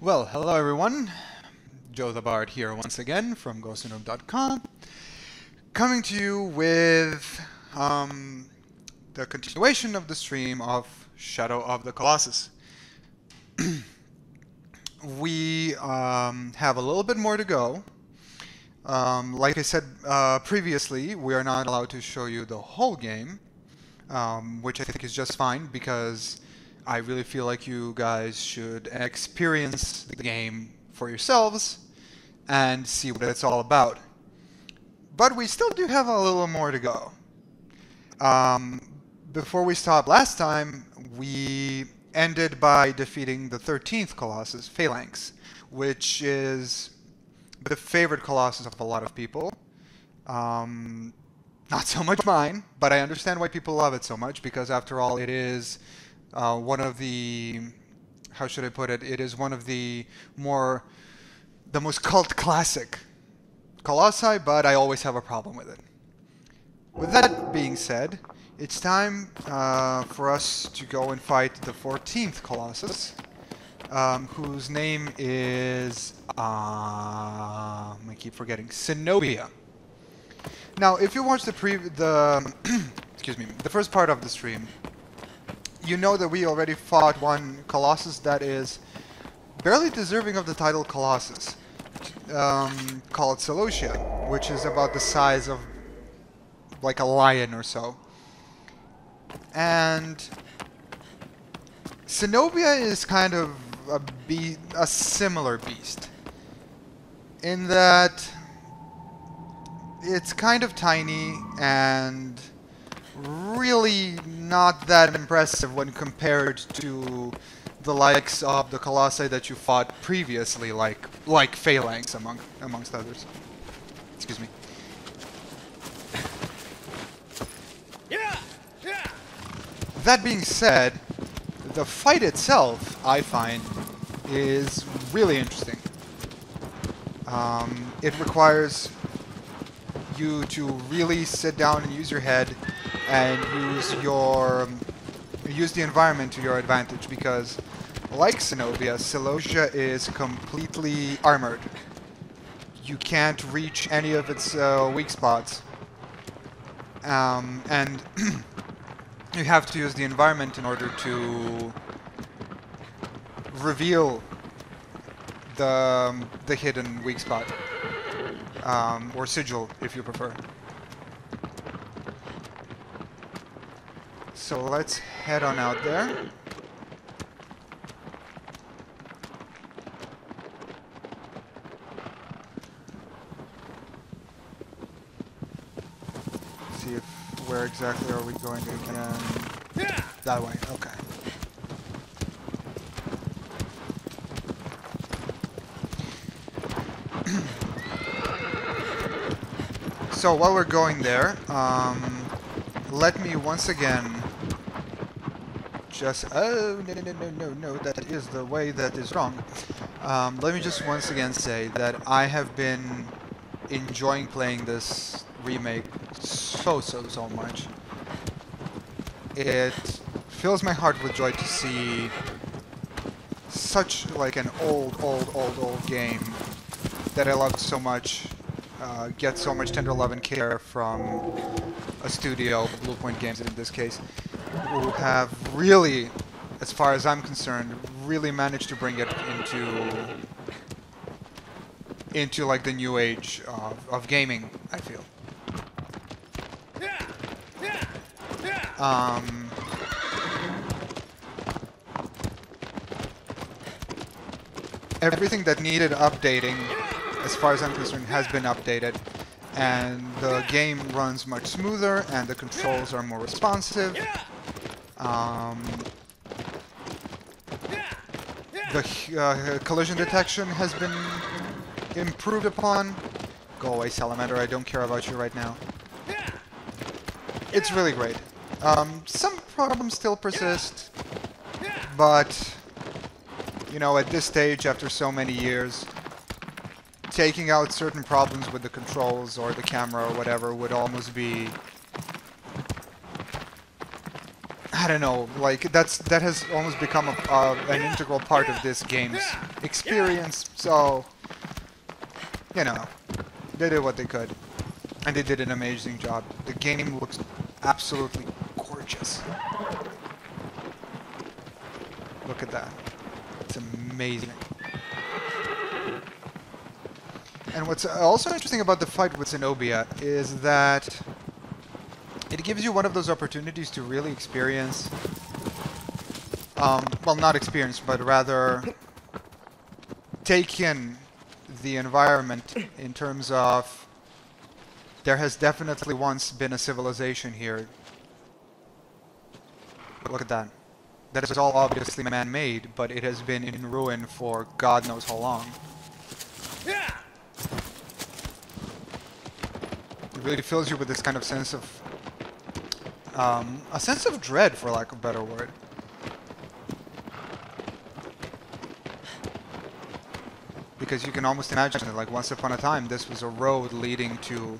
Well, hello everyone. Joe the Bard here once again from GosuNoob.com, coming to you with the continuation of the stream of Shadow of the Colossus. We have a little bit more to go. Like I said previously, we are not allowed to show you the whole game, which I think is just fine because I really feel like you guys should experience the game for yourselves and see what it's all about. But we still do have a little more to go. Before we stopped last time, we ended by defeating the 13th Colossus, Phalanx, which is the favorite Colossus of a lot of people. Not so much mine, but I understand why people love it so much, because after all, it is one of the, how should I put it, it is one of the most cult classic Colossi, but I always have a problem with it. With that being said, it's time for us to go and fight the 14th Colossus, whose name is, I keep forgetting, Cenobia. Now, if you watch excuse me, the first part of the stream, you know that we already fought one Colossus that is barely deserving of the title Colossus, called Cenobia, which is about the size of like a lion or so. And Cenobia is kind of a similar beast, in that it's kind of tiny and really not that impressive when compared to the likes of the Colossi that you fought previously, like Phalanx amongst others. Excuse me. That being said, the fight itself, I find, is really interesting. It requires you to really sit down and use your head and use the environment to your advantage, because like Cenobia, Cenobia is completely armored. You can't reach any of its weak spots, and you have to use the environment in order to reveal the hidden weak spot, or sigil if you prefer. So let's head on out there. See if, where exactly are we going again? That way, okay. So while we're going there, let me once again just, oh, no, that is the way that is wrong. Let me just once again say that I have been enjoying playing this remake so much. It fills my heart with joy to see such like an old game that I loved so much get so much tender love and care from a studio, Blue Point Games in this case, who have really, as far as I'm concerned, really managed to bring it into like the new age of gaming, I feel. Everything that needed updating, as far as I'm concerned, has been updated, and the game runs much smoother and the controls are more responsive. The collision detection has been improved upon. Go away, Salamander, I don't care about you right now. It's really great. Some problems still persist, but, you know, at this stage, after so many years, taking out certain problems with the controls or the camera or whatever would almost be I don't know, like that has almost become an integral part of this game's experience. So, you know, they did what they could, and they did an amazing job. The game looks absolutely gorgeous. Look at that. It's amazing. And what's also interesting about the fight with Cenobia is that it gives you one of those opportunities to really experience, well, not experience, but rather take in the environment in terms of there has definitely once been a civilization here. Look at that. That is all obviously man-made, but it has been in ruin for God knows how long. It really fills you with this kind of sense of a sense of dread, for lack of a better word. Because you can almost imagine it, like once upon a time this was a road leading to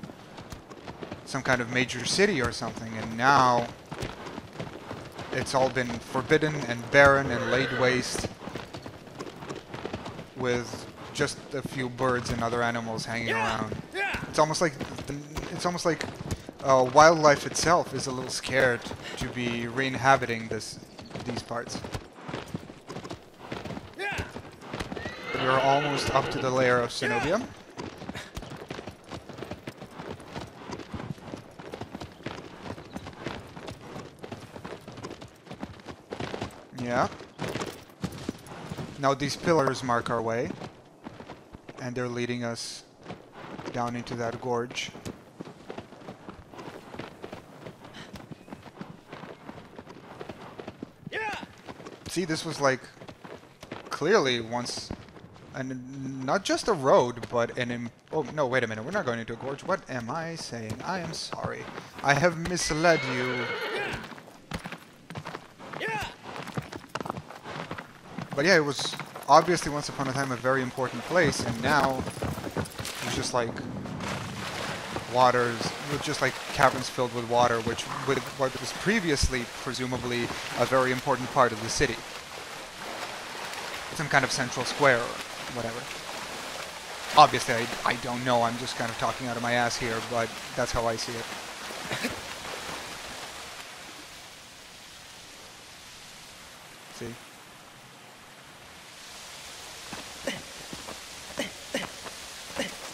some kind of major city or something, and now it's all been forbidden and barren and laid waste with just a few birds and other animals hanging around. It's almost like wildlife itself is a little scared to be re-inhabiting these parts. We're almost up to the layer of Cenobia. Yeah. Now these pillars mark our way, and they're leading us down into that gorge. See, this was like clearly once, and not just a road, but oh no, wait a minute, we're not going into a gorge. What am I saying? I am sorry. I have misled you. But yeah, it was obviously once upon a time a very important place, and now it's just like just like caverns filled with water, which what was previously presumably a very important part of the city. Some kind of central square or whatever. Obviously, I don't know, I'm just kind of talking out of my ass here, but that's how I see it. See?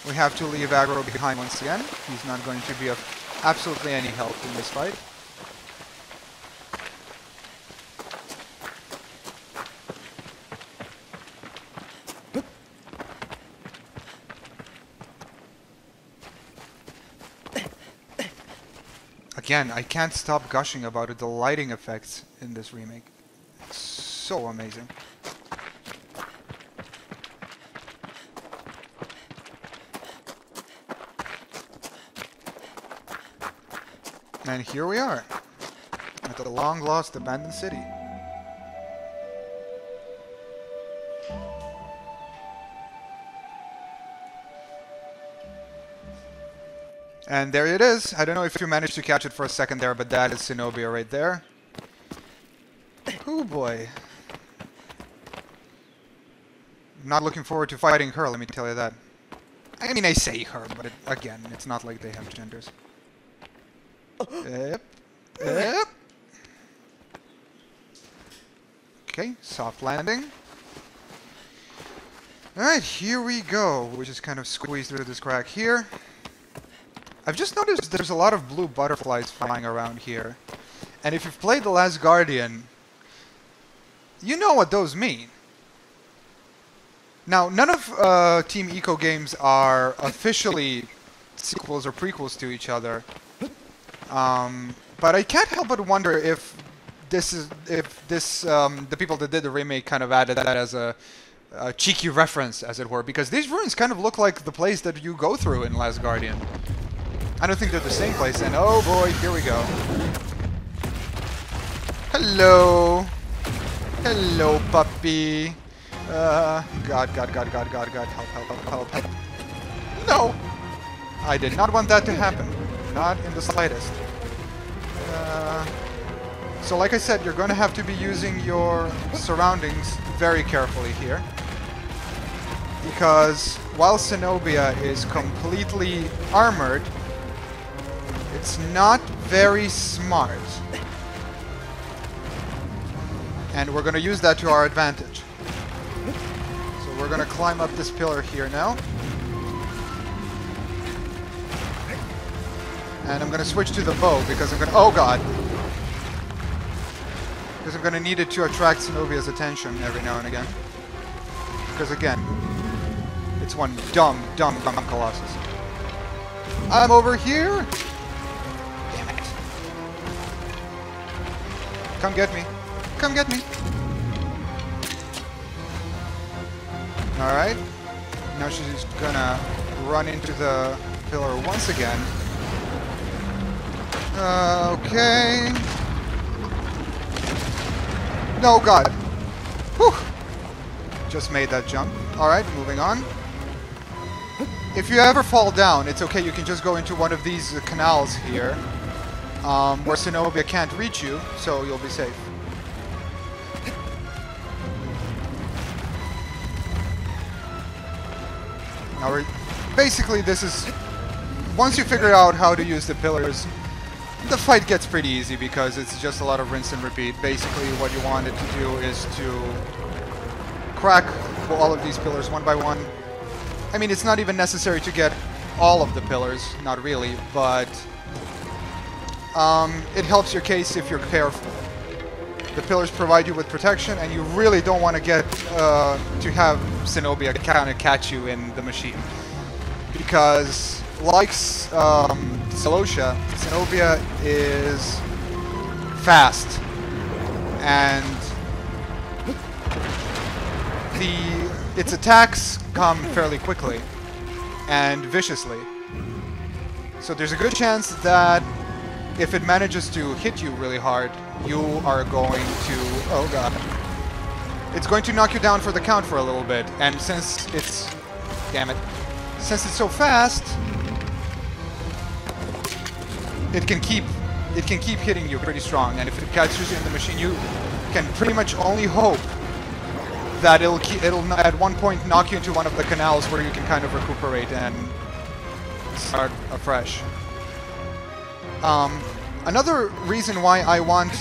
We have to leave Aggro behind once again. He's not going to be of absolutely any help in this fight. Again, I can't stop gushing about it. The lighting effects in this remake. It's so amazing. And here we are, at the long-lost abandoned city. And there it is. I don't know if you managed to catch it for a second there, but that is Cenobia right there. Oh boy. I'm not looking forward to fighting her, let me tell you that. I mean, I say her, but again, it's not like they have genders. Yep. Yep. Okay, soft landing. Alright, here we go. We just kind of squeeze through this crack here. I've just noticed there's a lot of blue butterflies flying around here. And if you've played The Last Guardian, you know what those mean. Now, none of Team Eco games are officially sequels or prequels to each other. But I can't help but wonder if the people that did the remake kind of added that as a cheeky reference, as it were, because these ruins kind of look like the place that you go through in Last Guardian. I don't think they're the same place, and oh boy, here we go. Hello. Hello, puppy. God, help. No! I did not want that to happen. Not in the slightest. So like I said, you're going to have to be using your surroundings very carefully here. Because while Cenobia is completely armored, it's not very smart. And we're going to use that to our advantage. So we're going to climb up this pillar here now. And I'm going to switch to the bow because I'm going to... Oh god! Because I'm going to need it to attract Cenobia's attention every now and again. Because again, it's one dumb Colossus. I'm over here! Damn it. Come get me. Come get me. Alright. Now she's gonna run into the pillar once again. Okay. No, God. Whew. Just made that jump. Alright, moving on. If you ever fall down, it's okay. You can just go into one of these canals here. Where Cenobia can't reach you, so you'll be safe. Now we're... Basically, this is... Once you figure out how to use the pillars, the fight gets pretty easy because it's just a lot of rinse and repeat. Basically, what you wanted to do is to crack all of these pillars one by one. I mean, it's not even necessary to get all of the pillars, not really, but it helps your case if you're careful. The pillars provide you with protection, and you really don't want to get to have Cenobia kind of catch you in the machine. Because, like Celossia, Cenobia is fast, and its attacks come fairly quickly and viciously. So there's a good chance that if it manages to hit you really hard, you are going to... Oh god. It's going to knock you down for the count for a little bit, and since it's... Damn it. Since it's so fast, it can keep hitting you pretty strong, and if it catches you in the machine, you can pretty much only hope that it'll at one point knock you into one of the canals where you can kind of recuperate and start afresh. Another reason why I want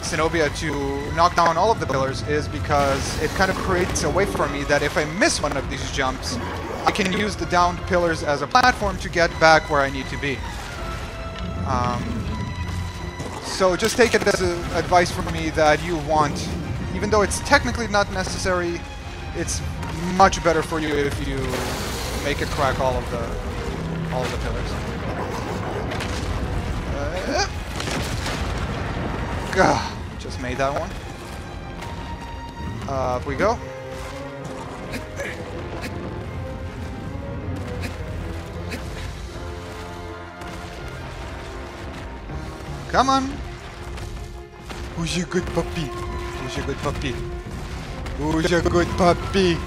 Cenobia to knock down all of the pillars is because it kind of creates a way for me that if I miss one of these jumps, I can use the downed pillars as a platform to get back where I need to be. So just take it as advice from me that you want, even though it's technically not necessary, it's much better for you if you make it crack all of the pillars. Just made that one. Up we go. Come on. Who's your good puppy? Who's your good puppy? Who's your good puppy?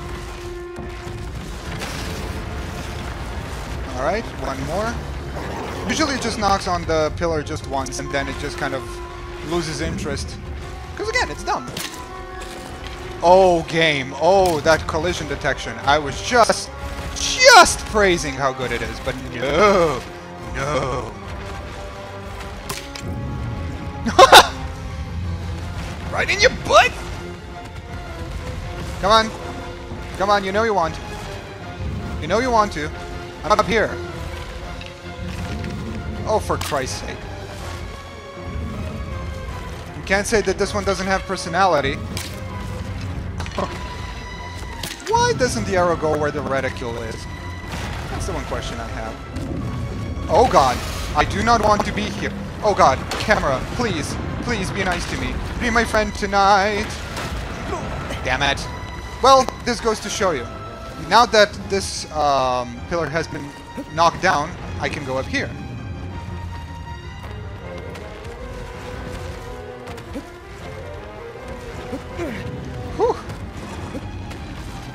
Alright, one more. Usually it just knocks on the pillar just once and then it just kind of loses interest. Because again, it's dumb. Oh, game. Oh, that collision detection. I was just praising how good it is, but no. No. Right in your butt! Come on. Come on, you know you want to. You know you want to. I'm up here. Oh, for Christ's sake. You can't say that this one doesn't have personality. Why doesn't the arrow go where the reticule is? That's the one question I have. Oh god, I do not want to be here. Oh god, camera, please, please be nice to me. Be my friend tonight. Damn it. Well, this goes to show you. Now that this pillar has been knocked down, I can go up here. Whew.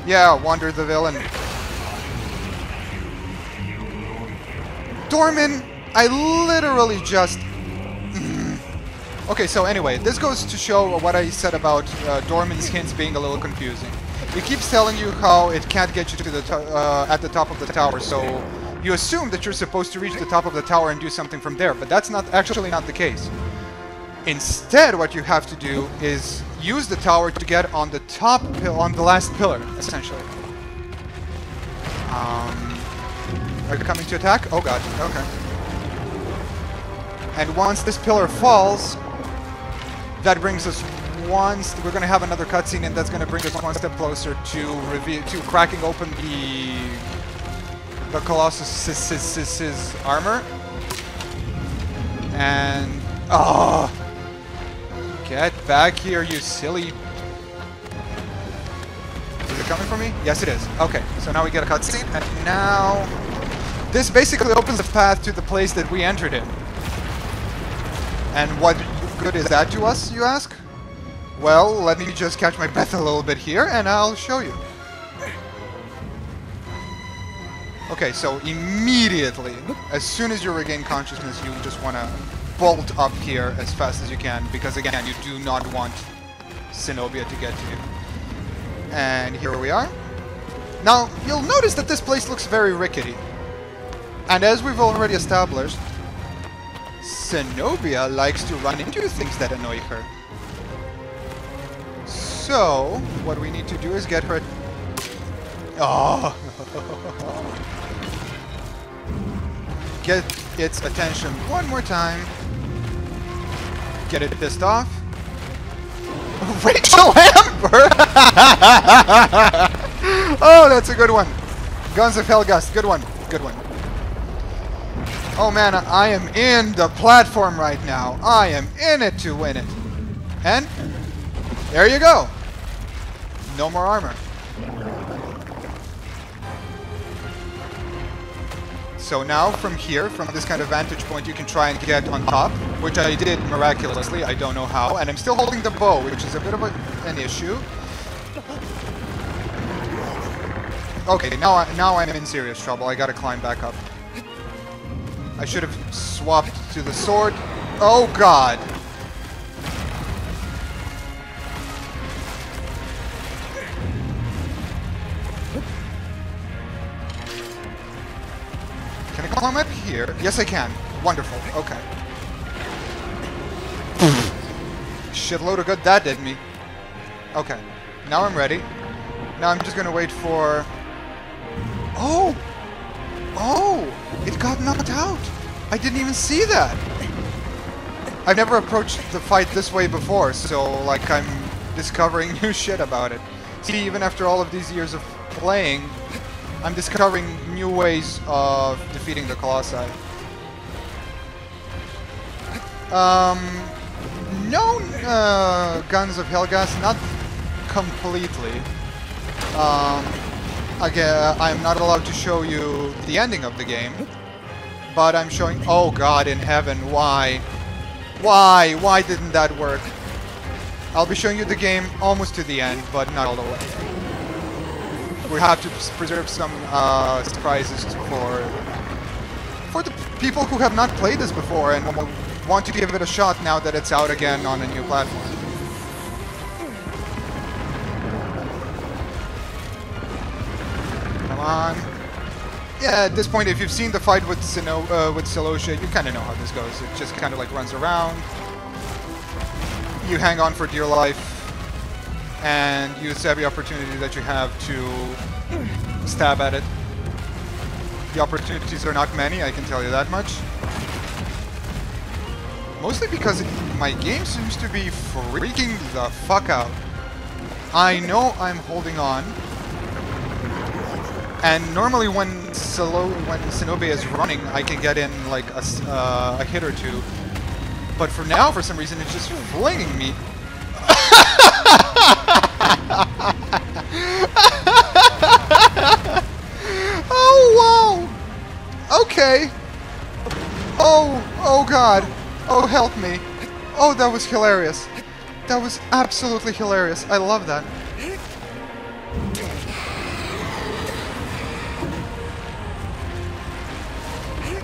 Yeah, Wander the villain. Dorman, I literally just... Okay, so anyway, this goes to show what I said about Dorman's hints being a little confusing. It keeps telling you how it can't get you to the at the top of the tower, so you assume that you're supposed to reach the top of the tower and do something from there, but that's not actually not the case. Instead, what you have to do is use the tower to get on the top on the last pillar, essentially. Are you coming to attack? Oh god, okay. And once this pillar falls, that brings us we're going to have another cutscene, and that's going to bring us one step closer to cracking open the Colossus' armor. And get back here, you silly. Is it coming for me? Yes, it is. Okay, so now we get a cutscene, and now this basically opens the path to the place that we entered in. And what good is that to us, you ask? Well, let me just catch my breath a little bit here, and I'll show you. Okay, so immediately, as soon as you regain consciousness, you just want to bolt up here as fast as you can, because again, you do not want Cenobia to get to you. And here we are. Now, you'll notice that this place looks very rickety. And as we've already established, Cenobia likes to run into things that annoy her. So, what we need to do is get her... Oh! Get its attention one more time. Get it pissed off. Rachel Amber! Oh, that's a good one. Guns of Helgast, good one. Good one. Oh man, I am in the platform right now. I am in it to win it. And there you go. No more armor. So now from here, from this kind of vantage point, you can try and get on top, which I did miraculously. I don't know how. And I'm still holding the bow, which is a bit of an issue. Okay, now I'm in serious trouble. I gotta climb back up. I should have swapped to the sword. Oh god! Can I climb up here? Yes, I can. Wonderful. Okay. Shitload of good that did me. Okay. Now I'm ready. Now I'm just gonna wait for... Oh! Oh! It got knocked out! I didn't even see that! I've never approached the fight this way before, so, like, I'm discovering new shit about it. See, even after all of these years of playing, I'm discovering new ways of defeating the Colossi. No Guns of Helgast, not completely. Again, I'm not allowed to show you the ending of the game, but I'm showing... Oh god in heaven, why? Why? Why didn't that work? I'll be showing you the game almost to the end, but not all the way. We have to preserve some surprises for the people who have not played this before and want to give it a shot now that it's out again on a new platform. Come on. Yeah, at this point, if you've seen the fight with Celossia, you kind of know how this goes. It just kind of like runs around. You hang on for dear life, and use every opportunity that you have to stab at it. The opportunities are not many, I can tell you that much. Mostly because my game seems to be freaking the fuck out. I know I'm holding on. And normally when Cenobia is running, I can get in like a hit or two. But for now, for some reason, it's just flinging me. Oh, wow! Okay. Oh god. Oh, help me. Oh, that was hilarious. That was absolutely hilarious. I love that.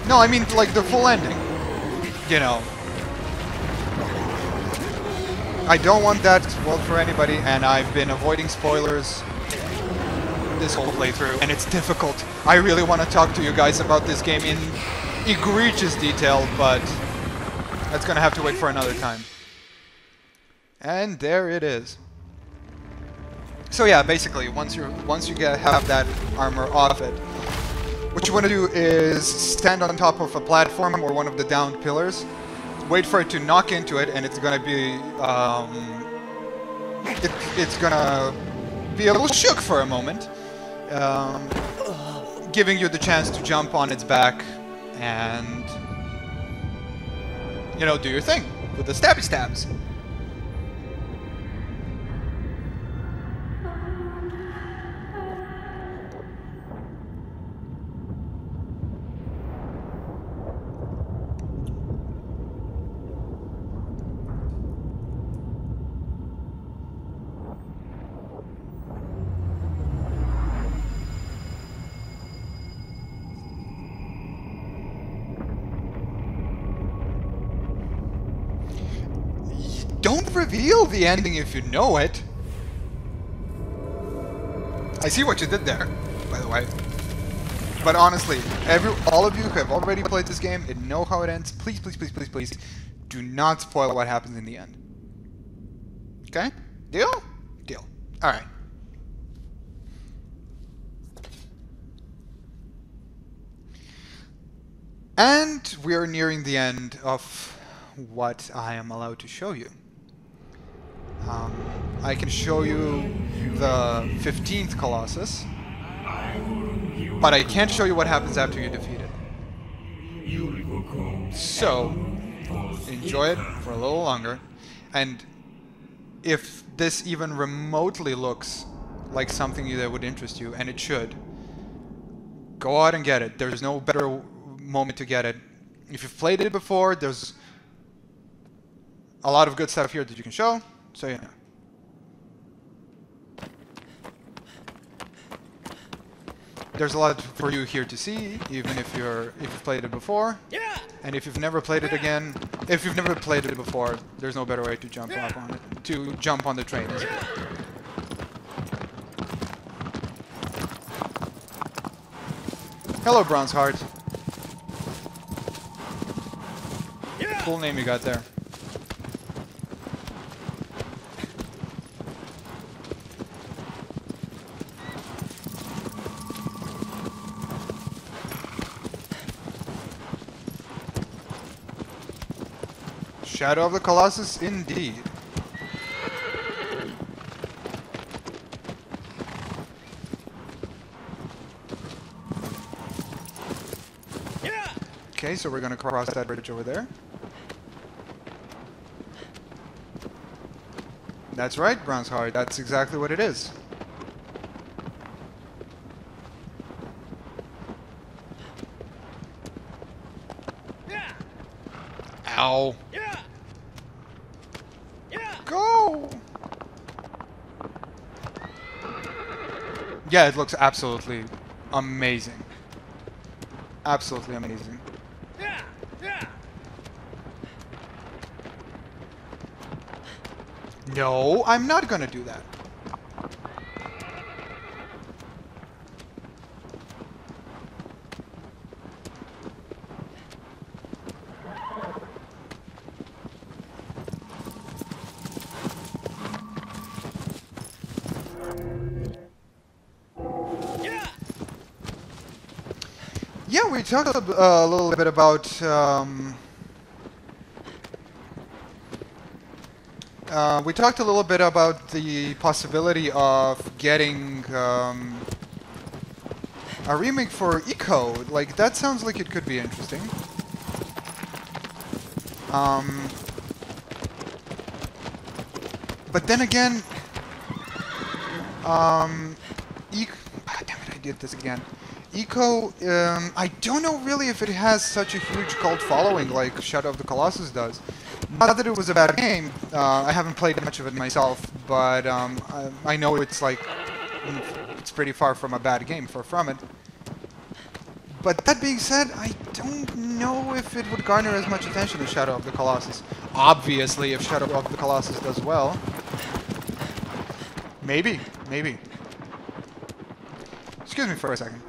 No, I mean, like, the full ending. You know. I don't want that spoiled for anybody, and I've been avoiding spoilers this whole playthrough, and it's difficult. I really want to talk to you guys about this game in egregious detail, but that's gonna have to wait for another time. And there it is. So yeah, basically, once you have that armor off it, what you want to do is stand on top of a platform or one of the downed pillars, wait for it to knock into it, and it's gonna be it's gonna be a little shook for a moment, giving you the chance to jump on its back and, you know, do your thing with the stabby stabs. Don't reveal the ending if you know it. I see what you did there, by the way. But honestly, all of you who have already played this game and know how it ends, please, please, please, please, please, do not spoil what happens in the end. Okay? Deal? Deal. Alright. And we are nearing the end of what I am allowed to show you. I can show you the 15th Colossus, but I can't show you what happens after you defeat it. So, enjoy it for a little longer, and if this even remotely looks like something that would interest you, and it should, go out and get it. There's no better moment to get it. If you've played it before, there's a lot of good stuff here that you can show, so you know. There's a lot for you here to see, even if you've played it before. Yeah. And if you've never played it again, if you've never played it before, there's no better way to jump up on it, to jump on the train. Hello, Bronze Heart. Cool name you got there. Shadow of the Colossus, indeed. Yeah. Okay, so we're gonna cross that bridge over there. That's right, Bronze Heart. That's exactly what it is. Yeah. Ow. Yeah. Yeah. Go. Yeah, it looks absolutely amazing. Absolutely amazing. Yeah. Yeah. No, I'm not gonna do that. Yeah, we talked a little bit about the possibility of getting a remake for Eco. Like, that sounds like it could be interesting. But then again, damn it, I did this again. Eco, I don't know really if it has such a huge cult following like Shadow of the Colossus does. Not that it was a bad game, I haven't played much of it myself, but I know it's like, it's pretty far from a bad game, far from it. But that being said, I don't know if it would garner as much attention as Shadow of the Colossus. obviously, if Shadow of the Colossus does well. Maybe, maybe. Excuse me for a second.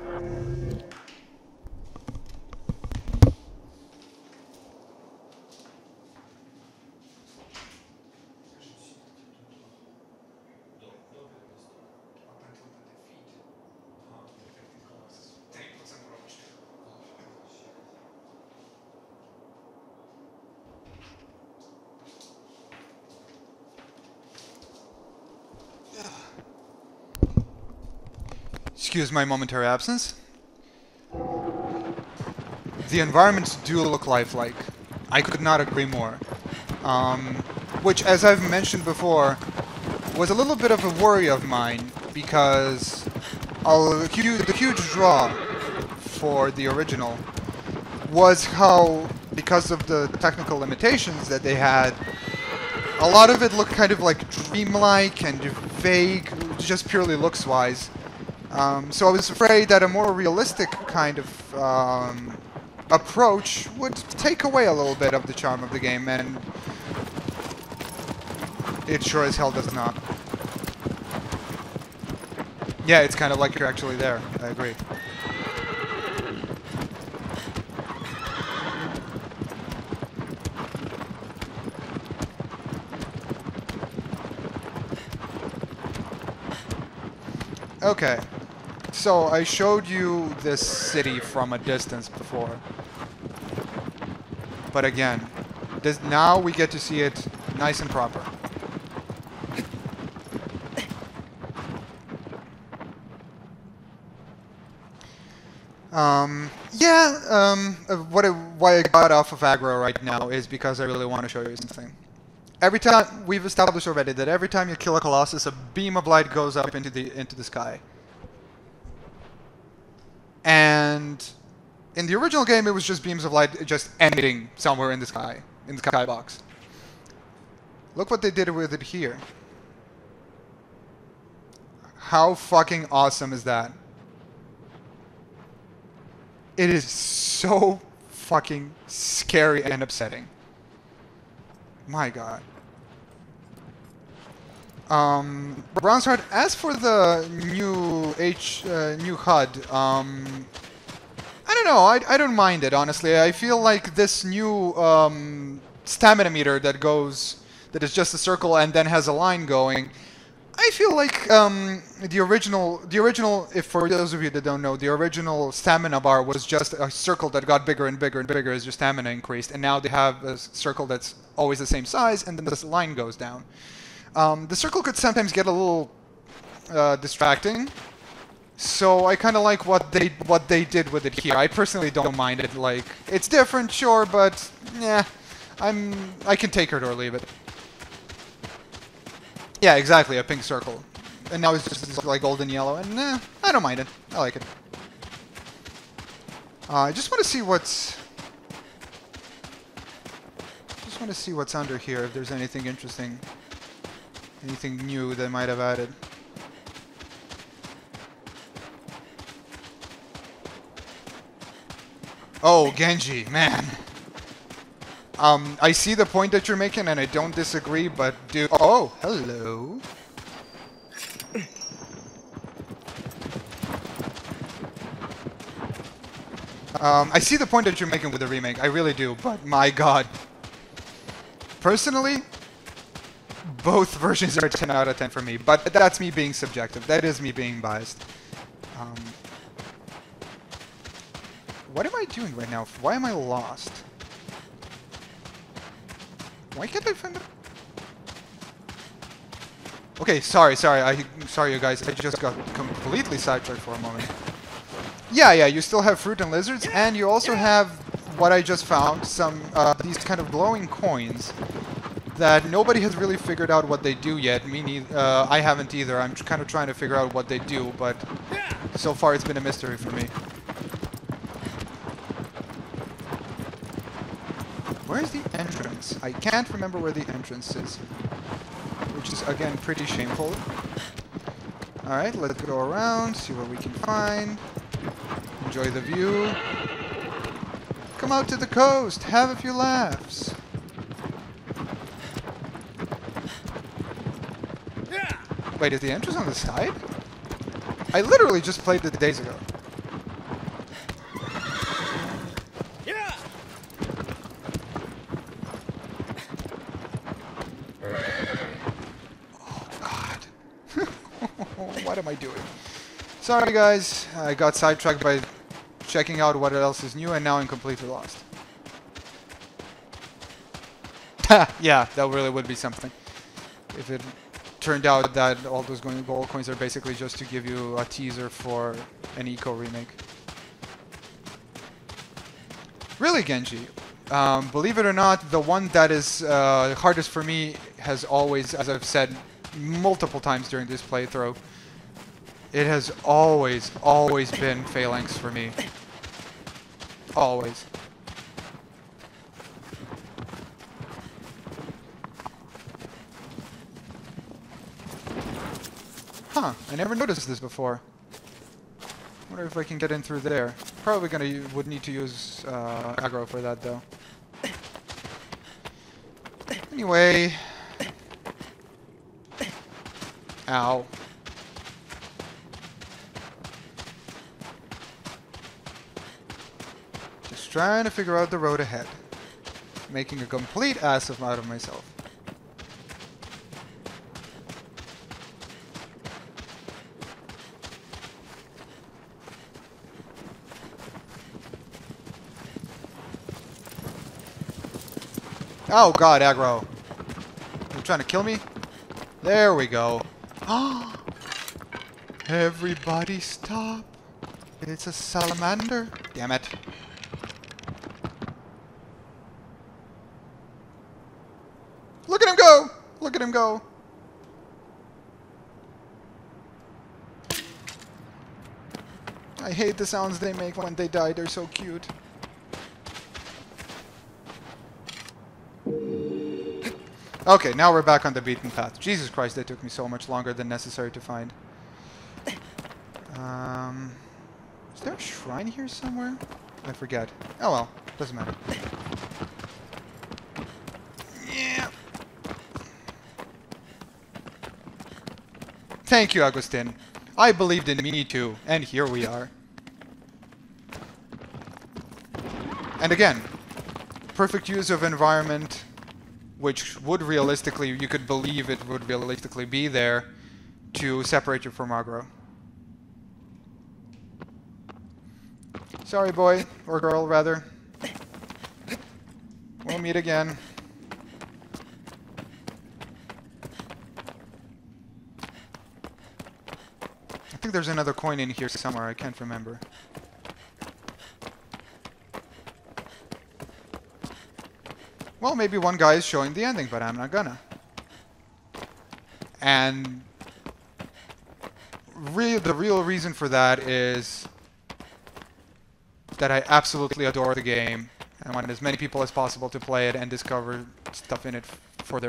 Excuse my momentary absence. The environments do look lifelike. I could not agree more. Which, as I've mentioned before, was a little bit of a worry of mine, because the huge draw for the original was how, because of the technical limitations that they had, a lot of it looked kind of like dreamlike and vague, just purely looks-wise. So I was afraid that a more realistic kind of approach would take away a little bit of the charm of the game, and it sure as hell does not. Yeah, it's kind of like you're actually there. I agree. Okay. So, I showed you this city from a distance before. But again, now we get to see it nice and proper. Why I got off of aggro right now is because I really want to show you something. Every time, we've established already that every time you kill a Colossus, a beam of light goes up into the sky. And in the original game, it was just beams of light just emitting somewhere in the skybox. Look what they did with it here. How fucking awesome is that? It is so fucking scary and upsetting. My god. Brownsheart, as for the new new HUD, I don't know, I don't mind it, honestly. I feel like this new stamina meter that is just a circle and then has a line going, I feel like the original, if for those of you that don't know, the original stamina bar was just a circle that got bigger and bigger and bigger as your stamina increased, and now they have a circle that's always the same size, and then this line goes down. The circle could sometimes get a little distracting, so I kind of like what they did with it here. I personally don't mind it. Like, it's different, sure, but yeah, I can take it or leave it. Yeah, exactly, a pink circle. And now it's just like golden yellow, and I don't mind it. I like it. I just want to see what's under here, if there's anything interesting. Anything new they might have added. Oh, Genji, man. I see the point that you're making, and I don't disagree, but dude... Oh, hello. I see the point that you're making with the remake, I really do, but my god. Personally, both versions are 10 out of 10 for me, but that's me being subjective. That is me being biased. What am I doing right now? Why am I lost? Why can't I find the... Okay, sorry you guys. I just got completely sidetracked for a moment. Yeah, you still have fruit and lizards, and you also have what I just found, some these kind of glowing coins that nobody has really figured out what they do yet. Me neither. I haven't either. I'm kind of trying to figure out what they do, but so far it's been a mystery for me. Where's the entrance? I can't remember where the entrance is, which is again pretty shameful. Alright, let's go around, see what we can find. Enjoy the view. Come out to the coast, have a few laughs. Wait, is the entrance on the side? I literally just played it days ago. Yeah. Oh, God. What am I doing? Sorry, guys. I got sidetracked by checking out what else is new, and now I'm completely lost. Yeah, that really would be something. If it turned out that all those gold coins are basically just to give you a teaser for an Eco remake. Really, Genji. Believe it or not, the one that is hardest for me has always, as I've said multiple times during this playthrough, it has always been Phalanx for me. Always. Huh, I never noticed this before. Wonder if I can get in through there. Probably would need to use aggro for that though. Anyway. Ow. Just trying to figure out the road ahead. Making a complete ass out of myself. Oh god, aggro. You're trying to kill me? There we go. Everybody stop. It's a salamander. Damn it. Look at him go! Look at him go! I hate the sounds they make when they die. They're so cute. Okay, now we're back on the beaten path. Jesus Christ, they took me so much longer than necessary to find. Is there a shrine here somewhere? I forget. Oh well, doesn't matter. Yeah. Thank you, Agustin. I believed in me too, and here we are. And again, perfect use of environment, which would realistically, you could believe it would realistically be there to separate you from aggro. Sorry, boy, or girl, rather. We'll meet again. I think there's another coin in here somewhere, I can't remember. Well, maybe one guy is showing the ending, but I'm not gonna. And the real reason for that is that I absolutely adore the game and want as many people as possible to play it and discover stuff in it for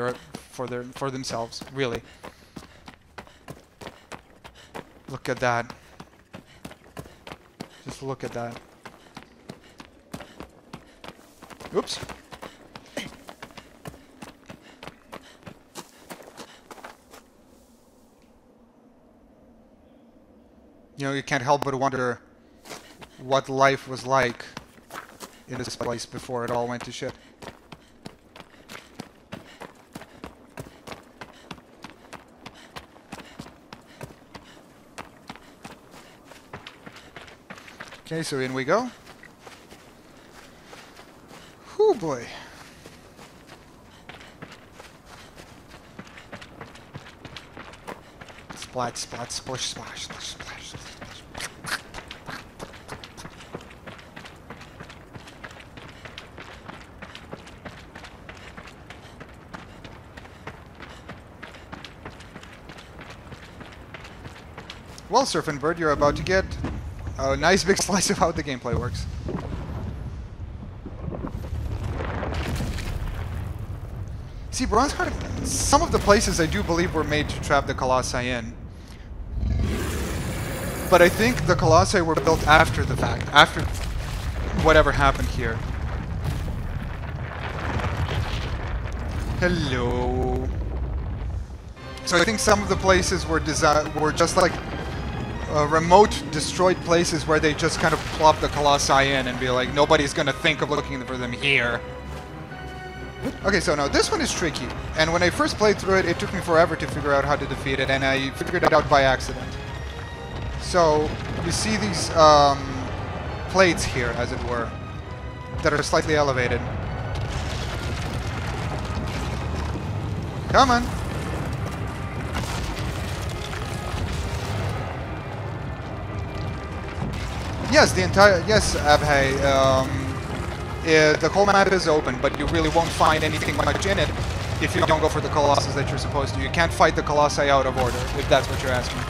themselves. Really. Look at that. Just look at that. Oops. You know, you can't help but wonder what life was like in this place before it all went to shit. Okay, so in we go. Whew, boy. Splat, splat, splish, splash, splash, splash. Well, Surfing Bird, you're about to get a nice big slice of how the gameplay works. See, Bronze Card, some of the places I do believe were made to trap the Colossi in. But I think the Colossi were built after the fact, after whatever happened here. Hello. So I think some of the places were just like remote, destroyed places where they just kind of plop the Colossi in and be like, nobody's gonna think of looking for them here. Okay, so now this one is tricky, and when I first played through it, it took me forever to figure out how to defeat it, and I figured it out by accident. So, you see these plates here, as it were, that are slightly elevated. Come on! Yes, yes, Abhay, the whole map is open, but you really won't find anything much in it if you don't go for the Colossus that you're supposed to. You can't fight the Colossi out of order, if that's what you're asking.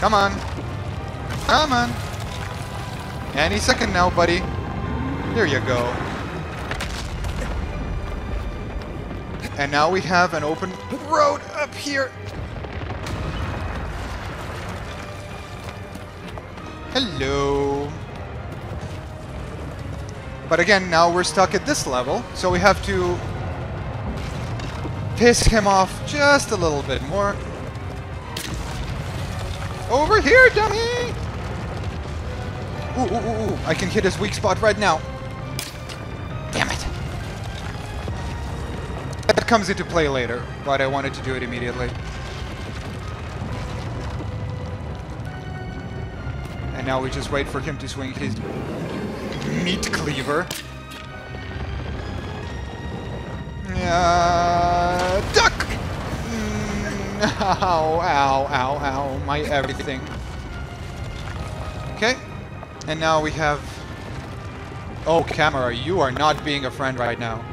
Come on. Come on. Any second now, buddy. There you go. And now we have an open road up here. Hello. But again, now we're stuck at this level, so we have to piss him off just a little bit more. Over here, dummy! Ooh, ooh, ooh, ooh. I can hit his weak spot right now. Damn it. That comes into play later, but I wanted to do it immediately. And now we just wait for him to swing his meat cleaver. Duck! Ow, ow, ow, ow, my everything. Okay, and now we have... Oh, camera, you are not being a friend right now.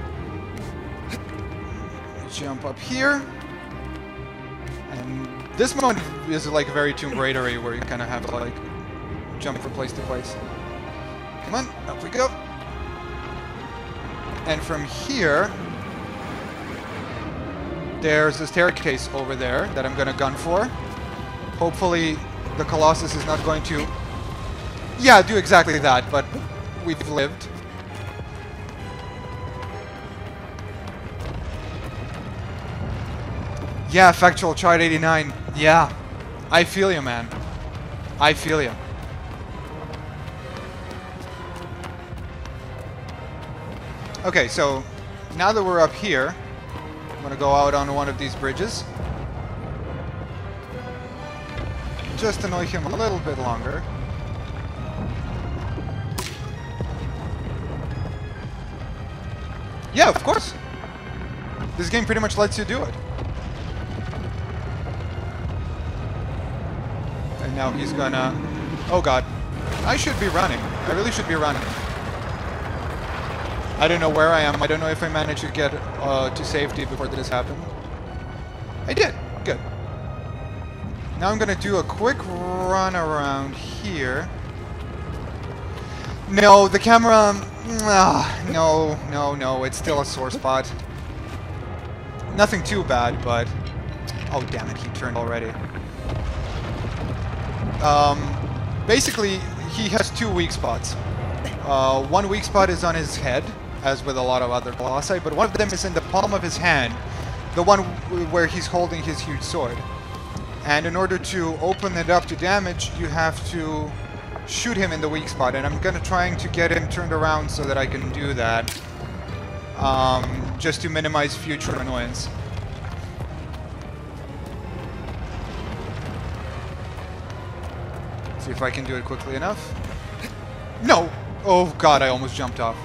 Jump up here. And this moment is like very Tomb Raider-y, where you kind of have to like jump from place to place. Come on, up we go. And from here, there's a staircase over there that I'm gonna gun for. Hopefully the Colossus is not going to... Yeah, do exactly that, but we've lived. Yeah, Factual Chart 89. Yeah, I feel you, man. I feel you. Okay, so now that we're up here, I'm gonna go out on one of these bridges. Just annoy him a little bit longer. Yeah, of course. This game pretty much lets you do it. And now he's gonna... Oh god. I should be running. I really should be running. I don't know where I am. I don't know if I managed to get to safety before this happened. I did. Good. Now I'm gonna do a quick run around here. No, the camera... no, no, no. It's still a sore spot. Nothing too bad, but... Oh, damn it. He turned already. Basically, he has two weak spots. One weak spot is on his head, as with a lot of other Colossi, but one of them is in the palm of his hand, the one where he's holding his huge sword. And in order to open it up to damage, you have to shoot him in the weak spot, and I'm trying to get him turned around so that I can do that, just to minimize future annoyance. See if I can do it quickly enough. No! Oh god, I almost jumped off.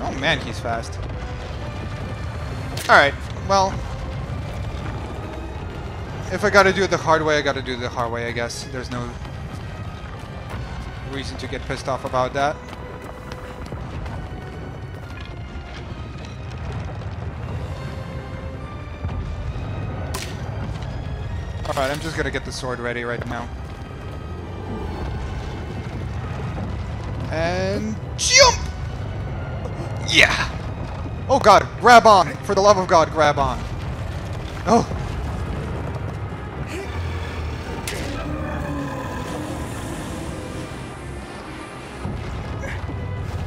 Oh man, he's fast. Alright, well... If I gotta do it the hard way, I gotta do it the hard way, I guess. There's no reason to get pissed off about that. Alright, I'm just gonna get the sword ready right now. And... jump! Yeah! Oh god, grab on! For the love of God, grab on. Oh!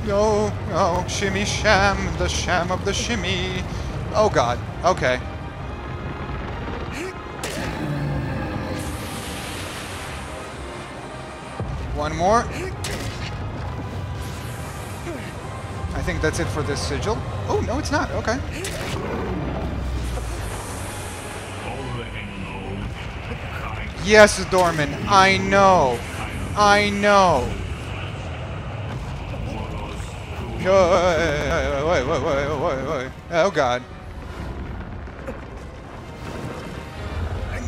No, no, shimmy sham, the sham of the shimmy. Oh god, okay. One more. I think that's it for this sigil. Oh, no, it's not. Okay. Yes, Dorman, I know. I know. Wait. Oh, God.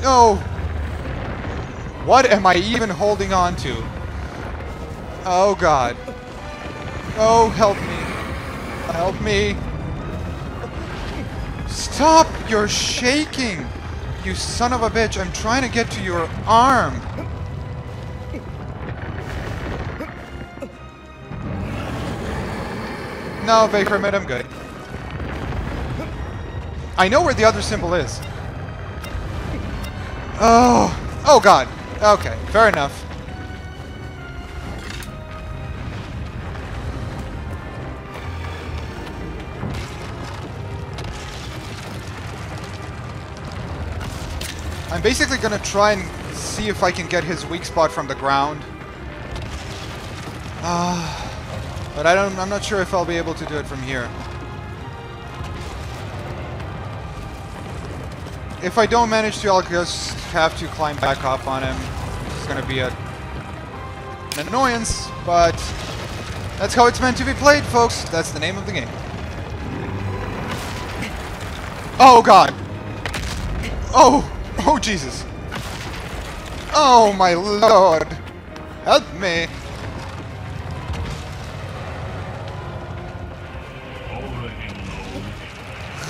No! What am I even holding on to? Oh, God. Oh, help me. Help me. Stop! You're shaking! You son of a bitch, I'm trying to get to your arm! No, Bakermit, I'm good. I know where the other symbol is. Oh! Oh god! Okay, fair enough. I'm basically gonna try and see if I can get his weak spot from the ground. But I'm not sure if I'll be able to do it from here. If I don't manage to, I'll just have to climb back up on him. It's gonna be an annoyance, but that's how it's meant to be played, folks. That's the name of the game. Oh god! Oh! Oh, Jesus. Oh, my lord. Help me.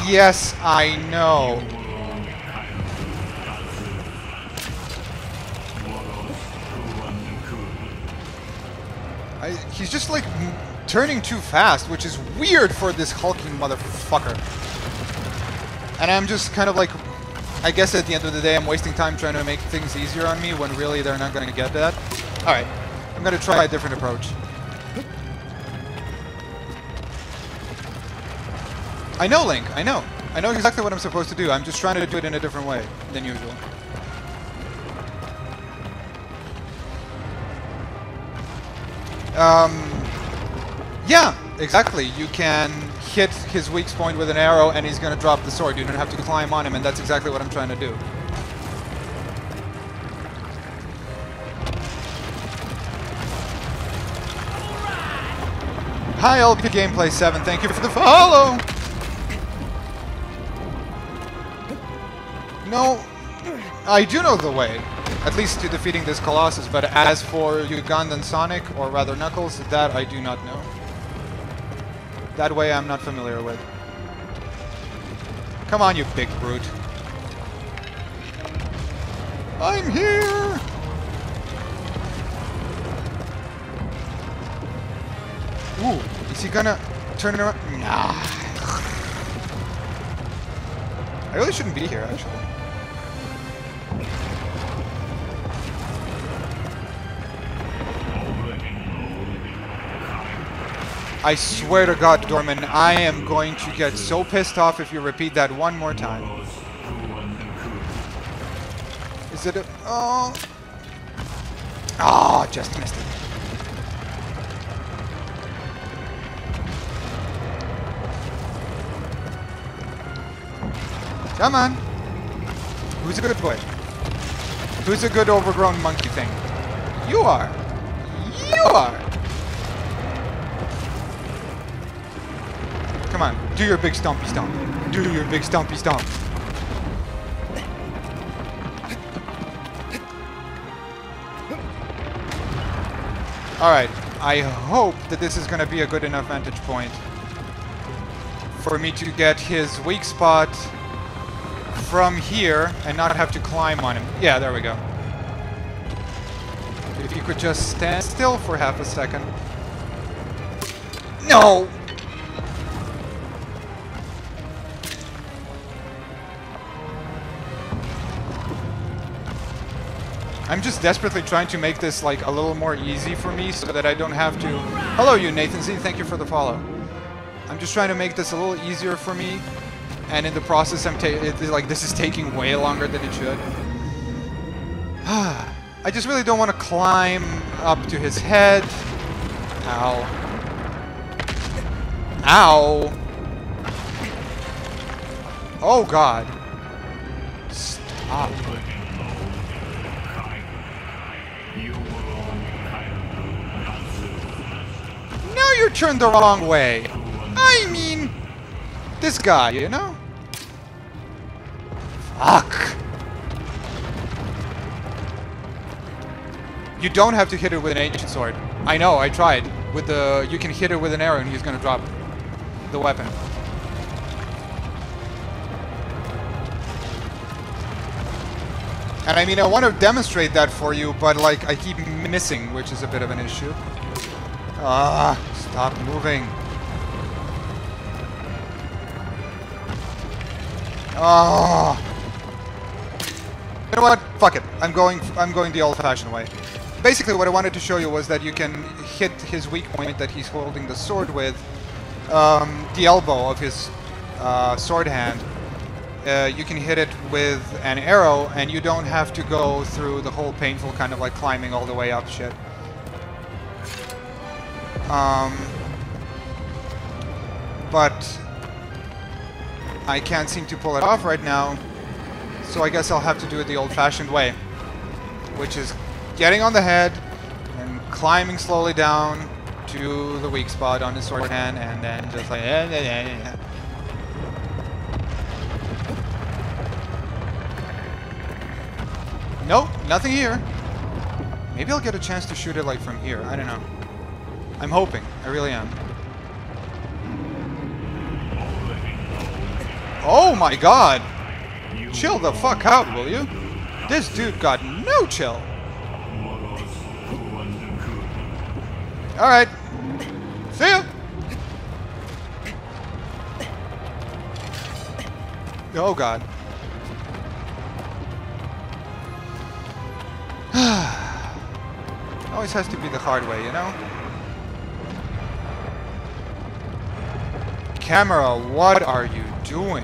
Yes, I know. He's just, like, turning too fast, which is weird for this hulking motherfucker. And I'm just kind of, like... I guess at the end of the day, I'm wasting time trying to make things easier on me when really they're not going to get that. Alright, I'm going to try a different approach. I know, Link, I know. I know exactly what I'm supposed to do. I'm just trying to do it in a different way than usual. Yeah, exactly. You can hit his weak point with an arrow and he's going to drop the sword. You don't have to climb on him, and that's exactly what I'm trying to do. Hi, LP Gameplay 7. Thank you for the follow! No, I do know the way. At least to defeating this Colossus, but as for Ugandan Sonic, or rather Knuckles, that I do not know. That way I'm not familiar with. Come on, you big brute. I'm here! Ooh, is he gonna turn around? Nah. I really shouldn't be here, actually. I swear to God, Dorman, I am going to get so pissed off if you repeat that one more time. Is it a... Oh... Oh, just missed it. Come on. Who's a good boy? Who's a good overgrown monkey thing? You are. You are. Come on, do your big stompy stomp. Do your big stompy stomp. Alright, I hope that this is going to be a good enough vantage point for me to get his weak spot from here and not have to climb on him. Yeah, there we go. If you could just stand still for half a second. No! I'm just desperately trying to make this like a little more easy for me so that I don't have to... Hello you, Nathan Z, thank you for the follow. I'm just trying to make this a little easier for me, and in the process this is taking way longer than it should. I just really don't want to climb up to his head. Ow. Ow! Oh god. Stop. Now you're turned the wrong way. I mean, this guy, you know? Fuck. You don't have to hit it with an ancient sword. I know, I tried. With the, you can hit it with an arrow and he's gonna drop the weapon. And I mean, I want to demonstrate that for you, but like, I keep missing, which is a bit of an issue. Ah, stop moving. Oh. You know what? Fuck it. I'm going the old-fashioned way. Basically, what I wanted to show you was that you can hit his weak point that he's holding the sword with, the elbow of his sword hand. You can hit it with an arrow, and you don't have to go through the whole painful kind of like climbing all the way up shit. But I can't seem to pull it off right now, so I guess I'll have to do it the old-fashioned way, which is getting on the head and climbing slowly down to the weak spot on his sword hand, and then just like Nope, nothing here. Maybe I'll get a chance to shoot it like from here. I don't know. I'm hoping. I really am. Oh my god! Chill the fuck out, will you? This dude got no chill. Alright. See ya! Oh god. Always has to be the hard way, you know? Camera, what are you doing?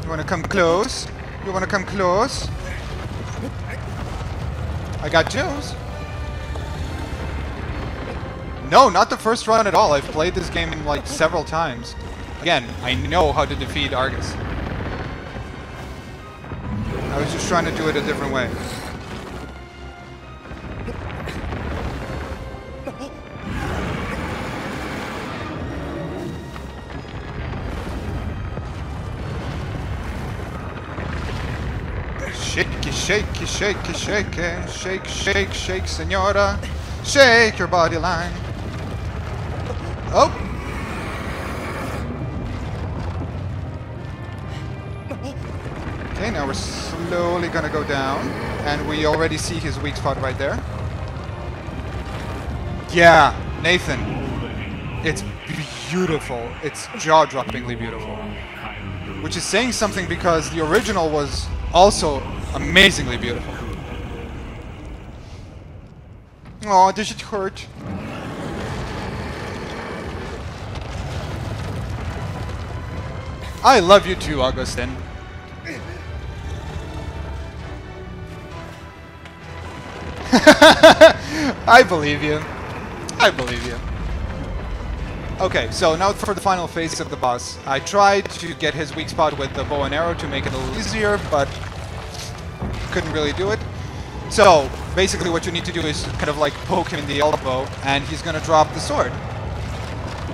You wanna come close? You wanna come close? I got Joe's. No, not the first run at all. I've played this game like several times. Again, I know how to defeat Argus. I was just trying to do it a different way. Shakey, shakey, shakey, shakey, shake, shake, shake, senora. Shake your body line. Oh! Okay, now we're slowly gonna go down, and we already see his weak spot right there. Yeah, Nathan. It's beautiful. It's jaw-droppingly beautiful. Which is saying something because the original was also amazingly beautiful. Oh, does it hurt? I love you too, Augustin. I believe you. I believe you. Okay, so now for the final phase of the boss. I tried to get his weak spot with the bow and arrow to make it a little easier, but couldn't really do it. So, basically what you need to do is kind of like poke him in the elbow, and he's gonna drop the sword,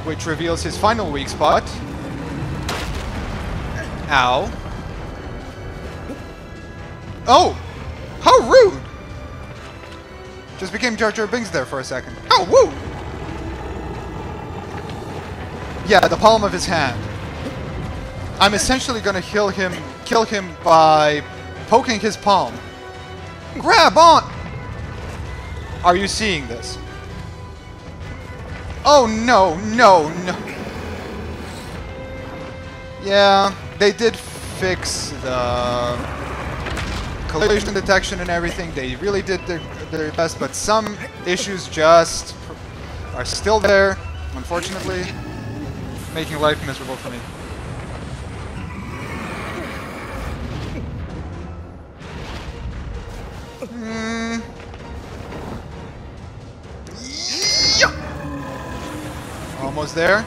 which reveals his final weak spot. Ow. Oh! How rude! Just became Jar Jar Binks there for a second. Oh, woo! Yeah, the palm of his hand. I'm essentially gonna kill him by poking his palm. Grab on! Are you seeing this? Oh no, no, no. Yeah, they did fix the collision detection and everything. They really did their best, but some issues just are still there, unfortunately, making life miserable for me. Almost there.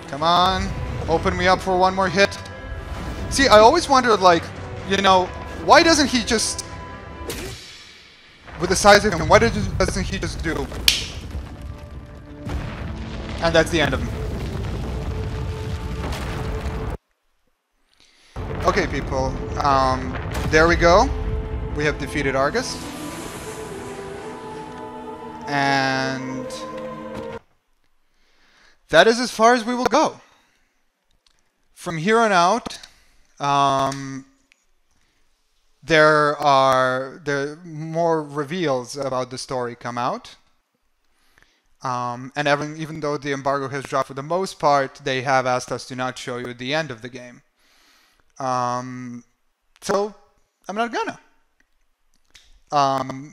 Come on. Open me up for one more hit. See, I always wondered, like, you know, why doesn't he just... With the size of him, why doesn't he just do... And that's the end of him. Okay, people. There we go. We have defeated Argus. And... that is as far as we will go. From here on out, there are more reveals about the story come out. And even though the embargo has dropped for the most part, they have asked us to not show you the end of the game. So I'm not gonna.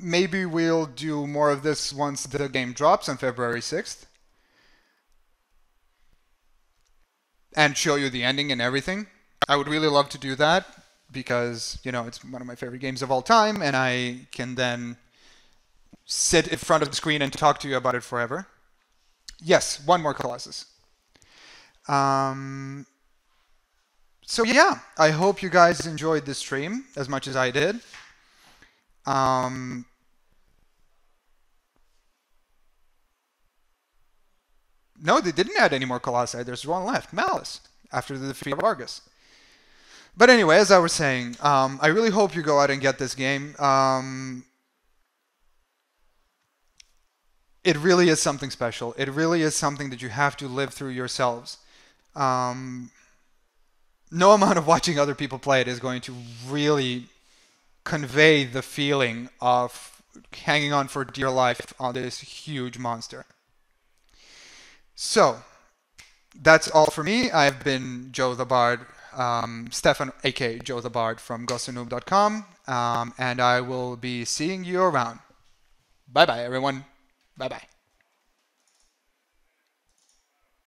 Maybe we'll do more of this once the game drops on February 6th. And show you the ending and everything. I would really love to do that because, you know, it's one of my favorite games of all time, and I can then sit in front of the screen and talk to you about it forever. Yes, one more Colossus. So yeah, I hope you guys enjoyed this stream as much as I did. No, they didn't add any more Colossi. There's one left, Malice, after the defeat of Argus. But anyway, as I was saying, I really hope you go out and get this game. It really is something special. It really is something that you have to live through yourselves. No amount of watching other people play it is going to really convey the feeling of hanging on for dear life on this huge monster. So, that's all for me. I've been Joe the Bard, Stefan, aka Joe the Bard from GosuNoob.com, and I will be seeing you around. Bye-bye, everyone. Bye-bye.